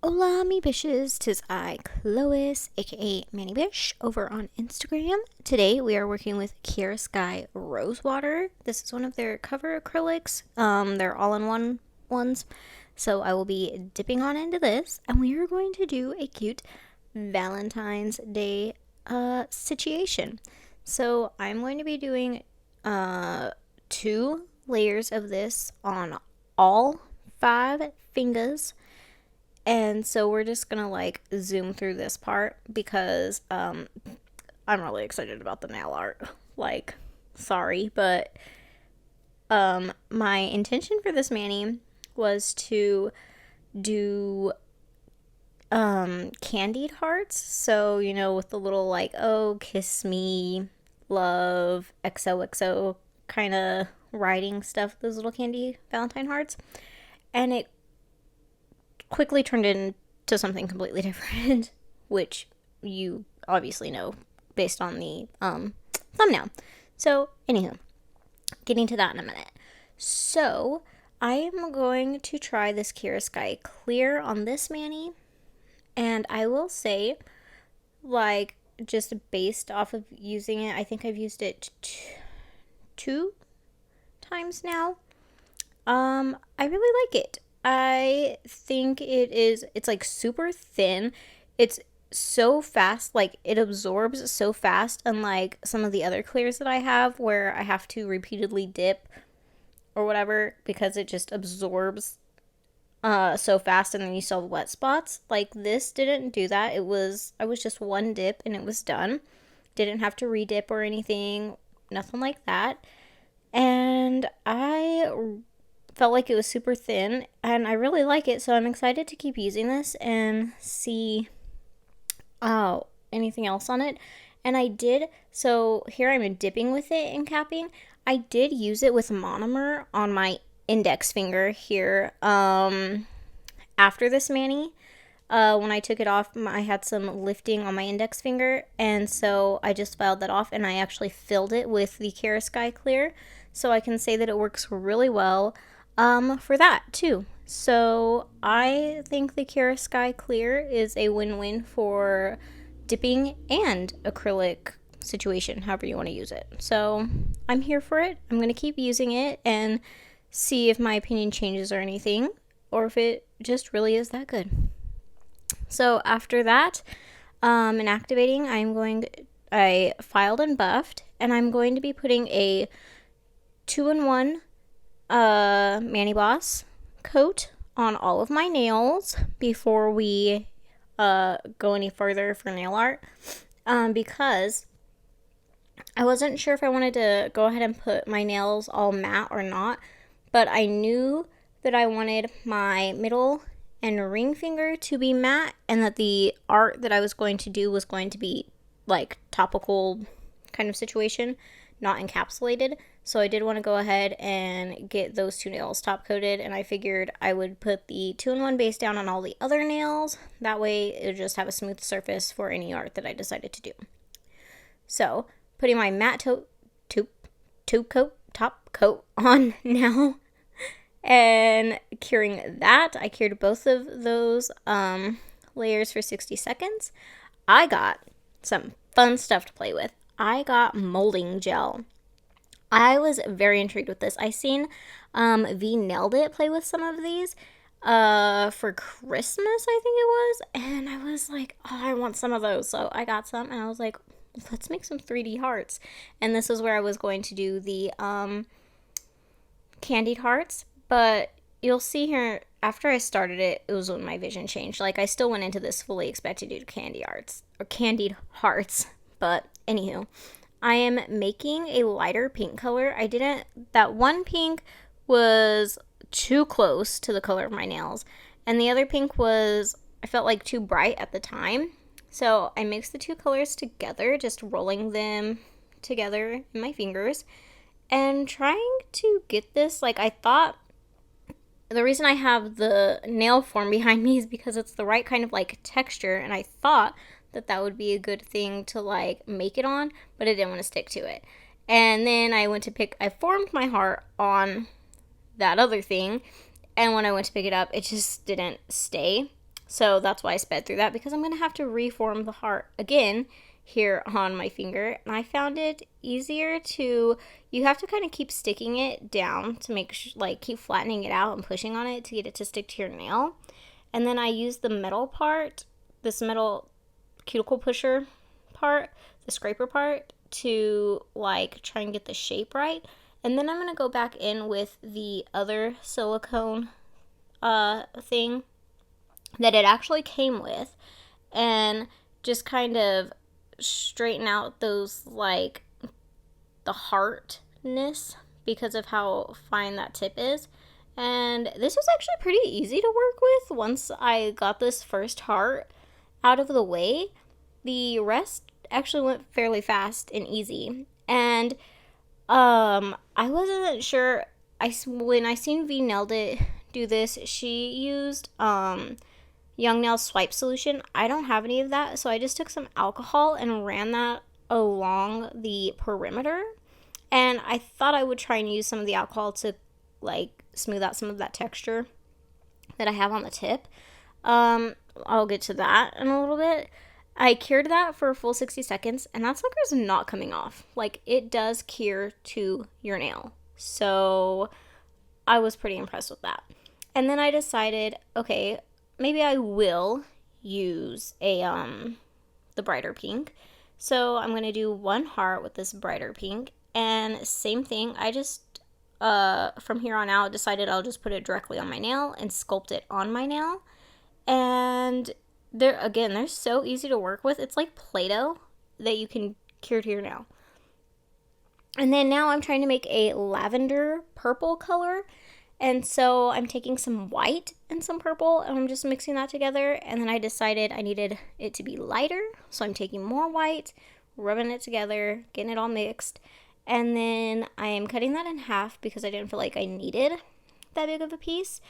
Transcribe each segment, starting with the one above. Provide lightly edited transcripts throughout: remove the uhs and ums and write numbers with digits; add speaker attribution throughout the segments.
Speaker 1: Hola Amigas, 'tis I, Chlois, aka Manny Bish, over on Instagram. Today we are working with Kiera Sky Rosewater. This is one of their cover acrylics. They're all-in-one ones. So I will be dipping on into this, and we are going to do a cute Valentine's Day situation. So I'm going to be doing 2 layers of this on all 5 fingers. And so we're just gonna zoom through this part because I'm really excited about the nail art. Sorry, but my intention for this mani was to do candied hearts. So, with the little oh, kiss me, love, XOXO kind of writing stuff, those little candy Valentine hearts. And it quickly turned into something completely different, which you obviously know based on the thumbnail. So, anywho, getting to that in a minute. So, I am going to try this Kiera Sky Clear on this mani, and I will say, just based off of using it, I think I've used it 2 times now. I really like it. I think it's super thin. It's so fast, it absorbs so fast, unlike some of the other clears that I have where I have to repeatedly dip or whatever because it just absorbs so fast and then you still have wet spots. This didn't do that. I was just one dip and it was done. Didn't have to re-dip or anything, nothing like that. And I felt like it was super thin, and I really like it, so I'm excited to keep using this and see anything else on it. And I did, so here I'm dipping with it and capping. I did use it with monomer on my index finger here after this mani. When I took it off, I had some lifting on my index finger, and so I just filed that off, and I actually filled it with the Kiera Sky Clear, so I can say that it works really well for that too. So I think the Kiera Sky Clear is a win-win for dipping and acrylic situation, however you want to use it. So I'm here for it. I'm going to keep using it and see if my opinion changes or anything, or if it just really is that good. So after that, and activating, I filed and buffed, and I'm going to be putting a 2-in-1 Mani Boss coat on all of my nails before we go any further for nail art, because I wasn't sure if I wanted to go ahead and put my nails all matte or not, but I knew that I wanted my middle and ring finger to be matte, and that the art that I was going to do was going to be topical kind of situation, not encapsulated. So I did want to go ahead and get those 2 nails top coated, and I figured I would put the 2-in-1 base down on all the other nails. That way it would just have a smooth surface for any art that I decided to do. So putting my matte top coat on now, and curing that. I cured both of those layers for 60 seconds. I got some fun stuff to play with. I got molding gel. I was very intrigued with this. I seen V Nailed It play with some of these for Christmas, I think it was, and I was like, oh, I want some of those. So I got some, and I was like, let's make some 3D hearts. And this is where I was going to do the candied hearts, but you'll see here, after I started it, it was when my vision changed. I still went into this fully expecting to do candied hearts, but anywho, I am making a lighter pink color. That one pink was too close to the color of my nails, and the other pink I felt too bright at the time. So I mixed the 2 colors together, just rolling them together in my fingers, and trying to get this, I thought, the reason I have the nail form behind me is because it's the right kind of texture, and I thought that would be a good thing to make it on, but I didn't want to stick to it. And then I formed my heart on that other thing, and when I went to pick it up, it just didn't stay. So that's why I sped through that, because I'm going to have to reform the heart again here on my finger. And I found it easier to, you have to kind of keep sticking it down to make like keep flattening it out and pushing on it to get it to stick to your nail. And then I use the metal part, this metal cuticle pusher part, the scraper part, to like try and get the shape right. And then I'm going to go back in with the other silicone thing that it actually came with, and just kind of straighten out those, like, the heartness because of how fine that tip is. And this was actually pretty easy to work with once I got this first heart out of the way. The rest actually went fairly fast and easy. And I wasn't sure. When I seen V Nailed It do this, she used Young Nail Swipe Solution. I don't have any of that, so I just took some alcohol and ran that along the perimeter. And I thought I would try and use some of the alcohol to like smooth out some of that texture that I have on the tip. I'll get to that in a little bit. I cured that for a full 60 seconds, and that sucker's not coming off. Like, it does cure to your nail. So I was pretty impressed with that. And then I decided, okay, maybe I will use the brighter pink. So I'm going to do one heart with this brighter pink. And same thing, I just, from here on out, decided I'll just put it directly on my nail and sculpt it on my nail. And they're so easy to work with. It's like Play-Doh that you can cure to your nail. And then now I'm trying to make a lavender purple color. And so I'm taking some white and some purple, and I'm just mixing that together. And then I decided I needed it to be lighter. So I'm taking more white, rubbing it together, getting it all mixed. And then I am cutting that in half because I didn't feel like I needed that big of a piece.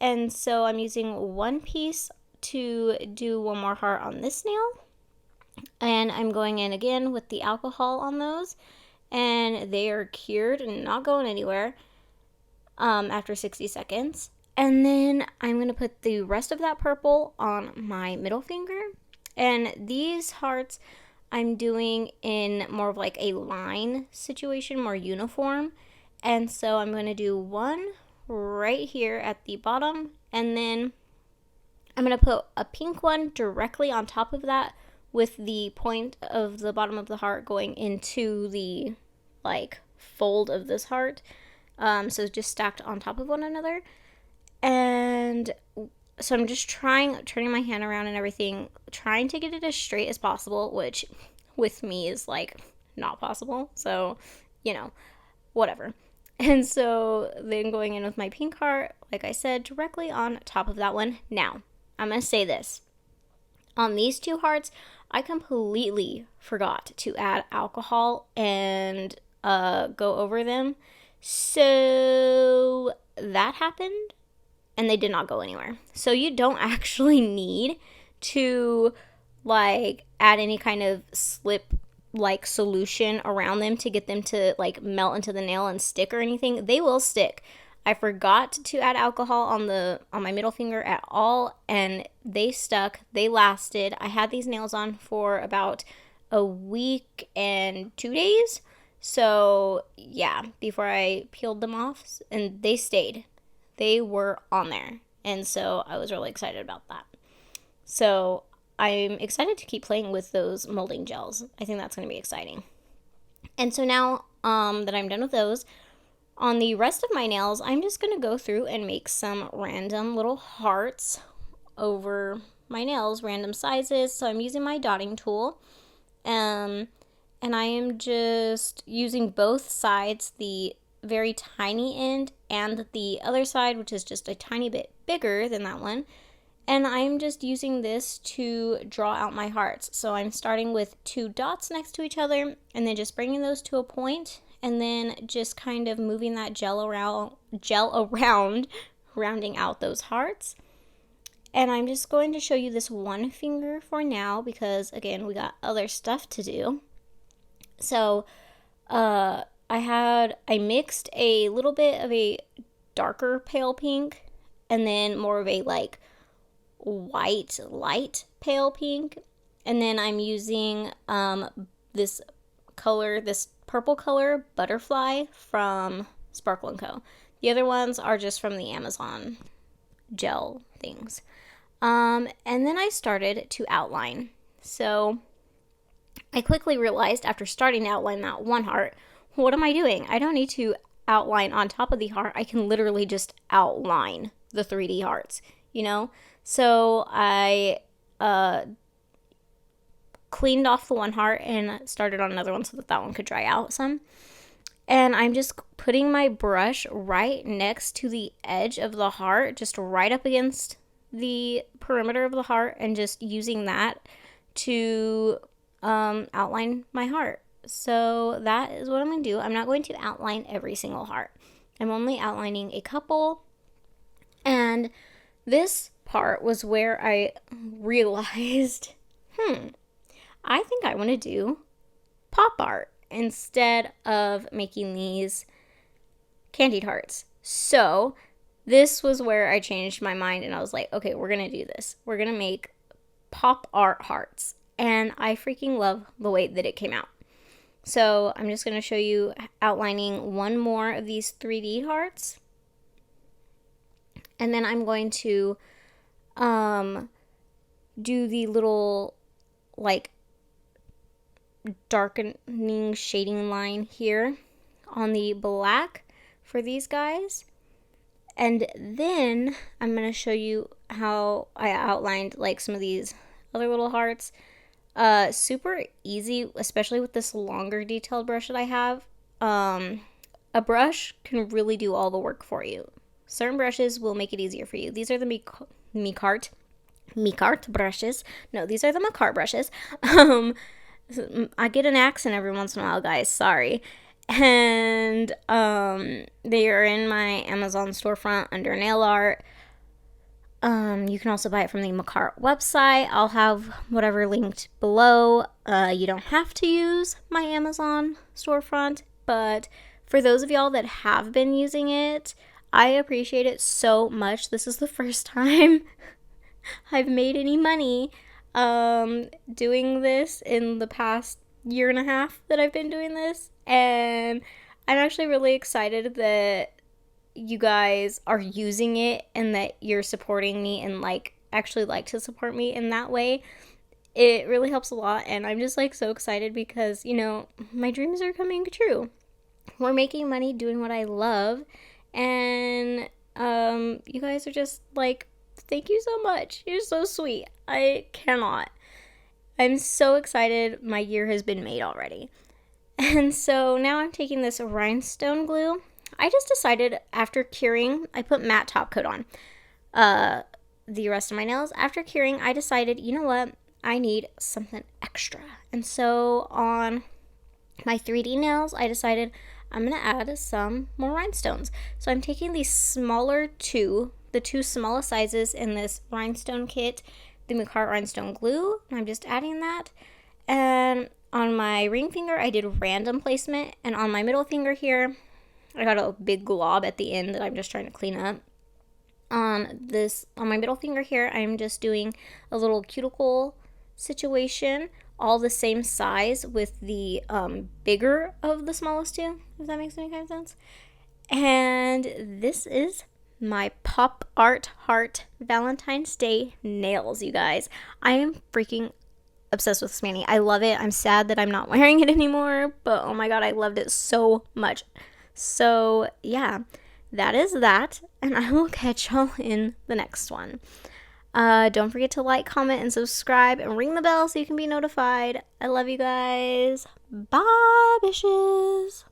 Speaker 1: And so I'm using one piece to do one more heart on this nail. And I'm going in again with the alcohol on those. And they are cured and not going anywhere after 60 seconds. And then I'm going to put the rest of that purple on my middle finger. And these hearts I'm doing in more of like a line situation, more uniform. And so I'm going to do one right here at the bottom, and then I'm going to put a pink one directly on top of that with the point of the bottom of the heart going into the like fold of this heart. So just stacked on top of one another. And so I'm just turning my hand around and everything, trying to get it as straight as possible, which with me is like not possible. So, whatever. And so then going in with my pink heart, like I said, directly on top of that one. Now, I'm going to say this. On these two hearts, I completely forgot to add alcohol and go over them. So that happened, and they did not go anywhere. So you don't actually need to like add any kind of slip like solution around them to get them to like melt into the nail and stick or anything. They will stick. I forgot to add alcohol on my middle finger at all, and they stuck. They lasted. I had these nails on for about a week and 2 days. So yeah, before I peeled them off, and they stayed. They were on there. And so I was really excited about that. So I'm excited to keep playing with those molding gels. I think that's going to be exciting. And so now that I'm done with those, on the rest of my nails, I'm just going to go through and make some random little hearts over my nails, random sizes. So I'm using my dotting tool. And I am just using both sides, the very tiny end and the other side, which is just a tiny bit bigger than that one. And I'm just using this to draw out my hearts. So I'm starting with 2 dots next to each other and then just bringing those to a point, and then just kind of moving that gel around, rounding out those hearts. And I'm just going to show you this one finger for now because, again, we got other stuff to do. So I mixed a little bit of a darker pale pink and then more of a like white, light pale pink. And then I'm using this color, this purple color, Butterfly from Sparkle & Co. The other ones are just from the Amazon gel things. And then I started to outline. So I quickly realized after starting to outline that one heart, what am I doing? I don't need to outline on top of the heart. I can literally just outline the 3D hearts, you know? So I cleaned off the one heart and started on another one so that one could dry out some. And I'm just putting my brush right next to the edge of the heart, just right up against the perimeter of the heart, and just using that to outline my heart. So that is what I'm going to do. I'm not going to outline every single heart. I'm only outlining a couple. And this part was where I realized, I think I want to do pop art instead of making these candied hearts. So this was where I changed my mind and I was like, okay, we're going to do this. We're going to make pop art hearts. And I freaking love the way that it came out. So I'm just going to show you outlining one more of these 3D hearts. And then I'm going to do the little like darkening shading line here on the black for these guys. And then I'm going to show you how I outlined like some of these other little hearts. Super easy, especially with this longer detailed brush that I have. A brush can really do all the work for you. Certain brushes will make it easier for you. These are the Micart brushes. No, these are the Macart brushes. I get an accent every once in a while, guys. Sorry. And they are in my Amazon storefront under nail art. You can also buy it from the Macart website. I'll have whatever linked below. You don't have to use my Amazon storefront, but for those of y'all that have been using it, I appreciate it so much. This is the first time I've made any money doing this in the past year and a half that I've been doing this, and I'm actually really excited that you guys are using it and that you're supporting me and actually like to support me in that way. It really helps a lot, and I'm just so excited because my dreams are coming true. We're making money doing what I love, and you guys are just thank you so much. You're so sweet. I cannot. I'm so excited. My year has been made already. And so now I'm taking this rhinestone glue. I just decided after curing, I put matte top coat on the rest of my nails. After curing, I decided, you know what? I need something extra. And so on my 3D nails, I decided I'm going to add some more rhinestones. So I'm taking the two smallest sizes in this rhinestone kit, the Macart rhinestone glue, and I'm just adding that. And on my ring finger, I did random placement, and on my middle finger here, I got a big glob at the end that I'm just trying to clean up. On my middle finger here, I'm just doing a little cuticle situation, all the same size with the bigger of the smallest two, if that makes any kind of sense. And this is my pop art heart Valentine's Day nails, you guys. I am freaking obsessed with this mani. I love it. I'm sad that I'm not wearing it anymore, but oh my god, I loved it so much. So yeah, that is that, and I will catch y'all in the next one. Don't forget to like, comment, and subscribe, and ring the bell so you can be notified. I love you guys. Bye, bitches.